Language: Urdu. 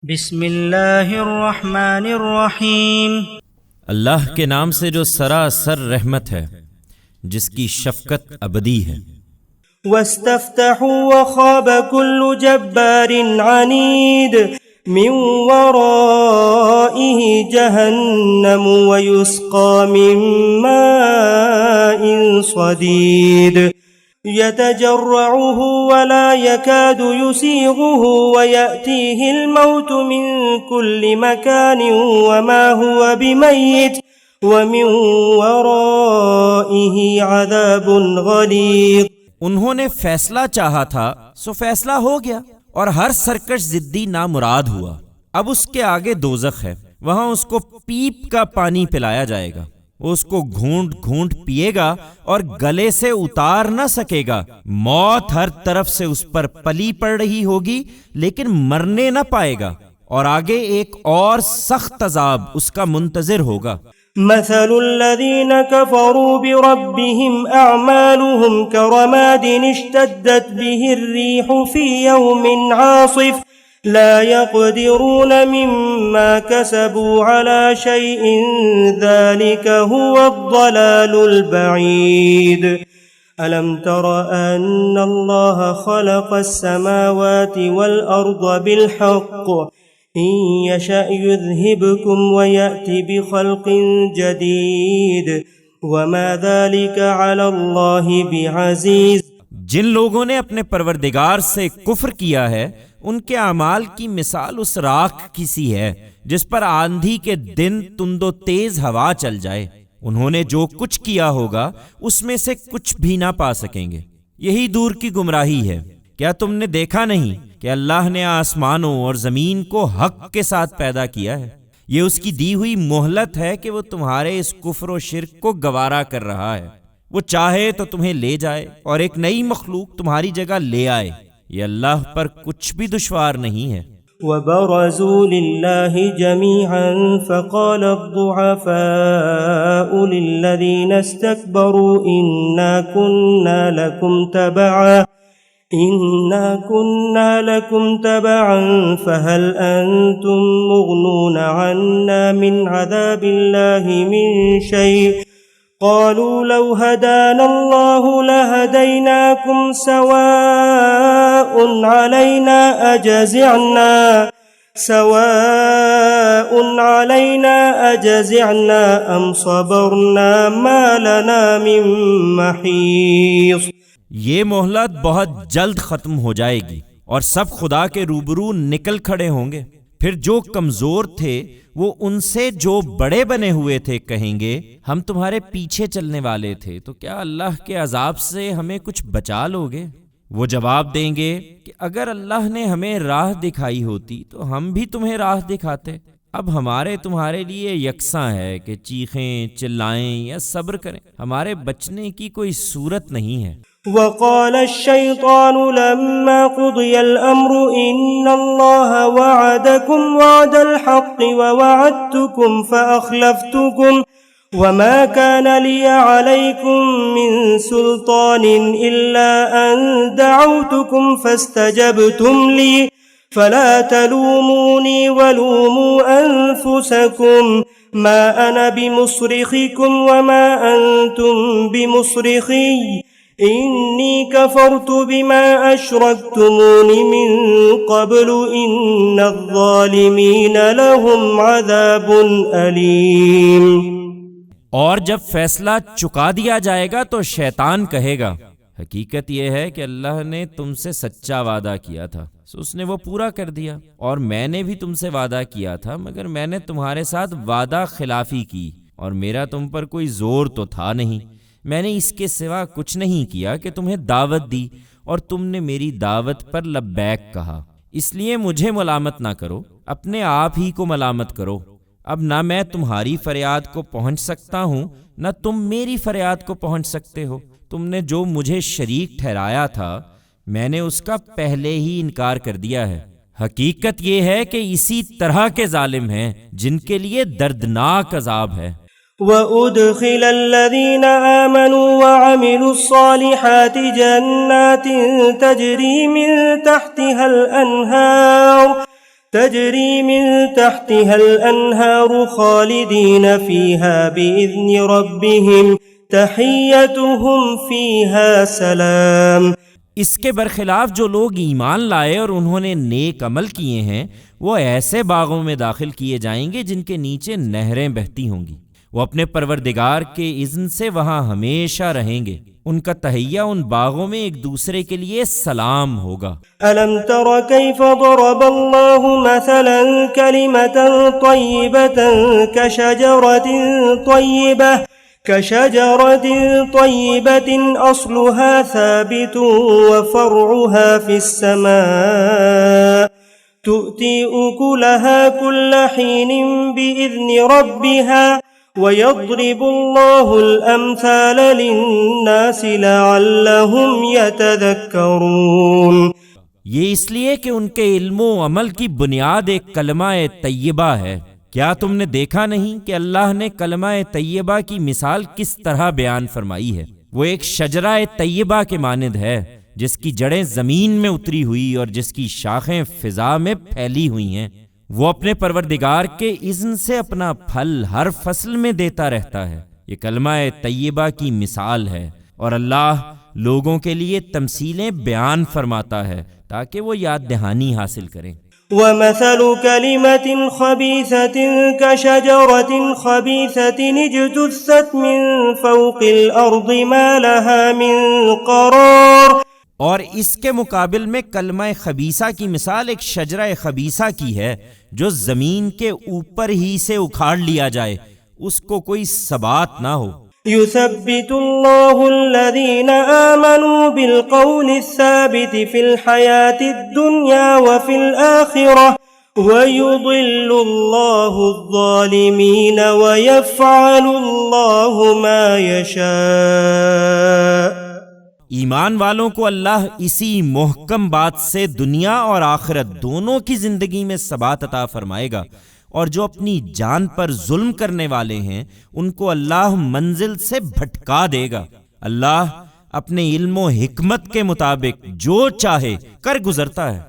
بسم اللہ الرحمن الرحیم۔ اللہ کے نام سے جو سراسر رحمت ہے، جس کی شفقت ابدی ہے۔ واستفتحوا وخاب كل جبار عنيد من ورائه جهنم ويسقى من ماء صديد يتجرعه ولا يكاد يسيغه ويأتيه الموت من كل مكان وما هو بميت ومن ورائه عذاب غليظ۔ انہوں نے فیصلہ چاہا تھا سو فیصلہ ہو گیا، اور ہر سرکش ضدی نامراد ہوا۔ اب اس کے آگے دوزخ ہے، وہاں اس کو پیپ کا پانی پلایا جائے گا، وہ اس کو گھونٹ گھونٹ پیے گا اور گلے سے اتار نہ سکے گا۔ موت ہر طرف سے اس پر پلی پڑ رہی ہوگی لیکن مرنے نہ پائے گا، اور آگے ایک اور سخت عذاب اس کا منتظر ہوگا۔ مثل الذين كفروا بربهم أعمالهم كرماد اشتدت به الريح في يوم عاصف لا يقدرون مما كسبوا على شيء ذلك هو الضلال البعيد۔ ألم تر أن الله خلق السماوات والأرض بالحق إن يشأ يذهبكم ويأتي بخلق جديد وما ذلك على الله بعزيز۔ جن لوگوں نے اپنے پروردگار سے کفر کیا ہے، ان کے اعمال کی مثال اس راکھ کی سی ہے جس پر آندھی کے دن تند و تیز ہوا چل جائے۔ انہوں نے جو کچھ کیا ہوگا اس میں سے کچھ بھی نہ پا سکیں گے۔ یہی دور کی گمراہی ہے۔ کیا تم نے دیکھا نہیں کہ اللہ نے آسمانوں اور زمین کو حق کے ساتھ پیدا کیا ہے؟ یہ اس کی دی ہوئی مہلت ہے کہ وہ تمہارے اس کفر و شرک کو گوارا کر رہا ہے۔ وہ چاہے تو تمہیں لے جائے اور ایک نئی مخلوق تمہاری جگہ لے آئے۔ یہ اللہ پر کچھ بھی دشوار نہیں ہے۔ وبرزوا لله جميعا فقال الضعفاء للذين استكبروا إنا كنا لكم تبعا فهل أنتم مغنون عنا من عذاب الله من شيء قالوا لو هدانا الله لهديناكم سواء علينا أجزعنا أم صبرنا ما لنا من محيص۔ یہ مہلت بہت جلد ختم ہو جائے گی اور سب خدا کے روبرو نکل کھڑے ہوں گے۔ پھر جو کمزور تھے وہ ان سے جو بڑے بنے ہوئے تھے کہیں گے ہم تمہارے پیچھے چلنے والے تھے، تو کیا اللہ کے عذاب سے ہمیں کچھ بچا لوگے؟ وہ جواب دیں گے کہ اگر اللہ نے ہمیں راہ دکھائی ہوتی تو ہم بھی تمہیں راہ دکھاتے۔ اب ہمارے تمہارے لیے یکساں ہے کہ چیخیں چلائیں یا صبر کریں، ہمارے بچنے کی کوئی صورت نہیں ہے۔ وقال الشيطان لما قضي الأمر إن الله وعدكم وعد الحق ووعدتكم فأخلفتكم وما كان لي عليكم من سلطان إلا أن دعوتكم فاستجبتم لي فلا تلوموني ولوموا أنفسكم ما أنا بمصرخكم وما أنتم بمصرخي إني كفرت بما أشركتمون من قبل إن الظالمين لهم عذاب أليم۔ اور جب فیصلہ چکا دیا جائے گا تو شیطان کہے گا، حقیقت یہ ہے کہ اللہ نے تم سے سچا وعدہ کیا تھا سو اس نے وہ پورا کر دیا، اور میں نے بھی تم سے وعدہ کیا تھا مگر میں نے تمہارے ساتھ وعدہ خلافی کی، اور میرا تم پر کوئی زور تو تھا نہیں۔ میں نے اس کے سوا کچھ نہیں کیا کہ تمہیں دعوت دی اور تم نے میری دعوت پر لبیک کہا، اس لیے مجھے ملامت نہ کرو، اپنے آپ ہی کو ملامت کرو۔ اب نہ میں تمہاری فریاد کو پہنچ سکتا ہوں نہ تم میری فریاد کو پہنچ سکتے ہو۔ تم نے جو مجھے شریک ٹھہرایا تھا میں نے اس کا پہلے ہی انکار کر دیا ہے۔ حقیقت یہ ہے کہ اسی طرح کے ظالم ہیں جن کے لیے دردناک عذاب ہے۔ وَأُدْخِلَ الَّذِينَ آمَنُوا وَعَمِلُوا الصَّالِحَاتِ جَنَّاتٍ تَجْرِي مِن تَحْتِهَا الْأَنْهَارُ تجري من تحتها الأنهار خالدين فيها بإذن ربهم تحيتهم فيها سلام۔ اس کے برخلاف جو لوگ ایمان لائے اور انہوں نے نیک عمل کیے ہیں وہ ایسے باغوں میں داخل کیے جائیں گے جن کے نیچے نہریں بہتی ہوں گی، وہ اپنے پروردگار کے اذن سے وہاں ہمیشہ رہیں گے، ان کا تحیہ ان باغوں میں ایک دوسرے کے لیے سلام ہوگا۔ ألم تر كيف ضرب الله مثلا كلمة طيبة كشجرة طيبة أصلها ثابت وفرعها في السماء تؤتي أكلها كل حين بإذن ربها وَيَضْرِبُ اللَّهُ الْأَمْثَالَ لِلنَّاسِ لَعَلَّهُمْ يَتَذَكَّرُونَ۔ یہ اس لیے کہ ان کے علم و عمل کی بنیاد ایک کلمہ طیبہ ہے۔ کیا تم نے دیکھا نہیں کہ اللہ نے کلمہ طیبہ کی مثال کس طرح بیان فرمائی ہے؟ وہ ایک شجرہ طیبہ کے مانند ہے جس کی جڑیں زمین میں اتری ہوئی اور جس کی شاخیں فضا میں پھیلی ہوئی ہیں، وہ اپنے پروردگار کے اذن سے اپنا پھل ہر فصل میں دیتا رہتا ہے۔ یہ کلمہ طیبہ کی مثال ہے اور اللہ لوگوں کے لیے تمثیلیں بیان فرماتا ہے تاکہ وہ یاد دہانی حاصل کریں۔ وَمَثَلُ كَلِمَةٍ خَبِيثَةٍ كَشَجَرَةٍ خَبِيثَةٍ اجْتُثَّتْ مِنْ فَوْقِ الْأَرْضِ مَا لَهَا مِنْ قَرَارٍ۔ اور اس کے مقابل میں کلمہ خبیثہ کی مثال ایک شجرہ خبیثہ کی ہے جو زمین کے اوپر ہی سے اکھاڑ لیا جائے، اس کو کوئی ثبات نہ ہو۔ يثبت الله الذين آمنوا بالقول الثابت في الحياة الدنيا وفي الآخرة ويضل الله الظالمين ويفعل الله ما يشاء۔ ایمان والوں کو اللہ اسی محکم بات سے دنیا اور آخرت دونوں کی زندگی میں ثبات عطا فرمائے گا، اور جو اپنی جان پر ظلم کرنے والے ہیں ان کو اللہ منزل سے بھٹکا دے گا۔ اللہ اپنے علم و حکمت کے مطابق جو چاہے کر گزرتا ہے۔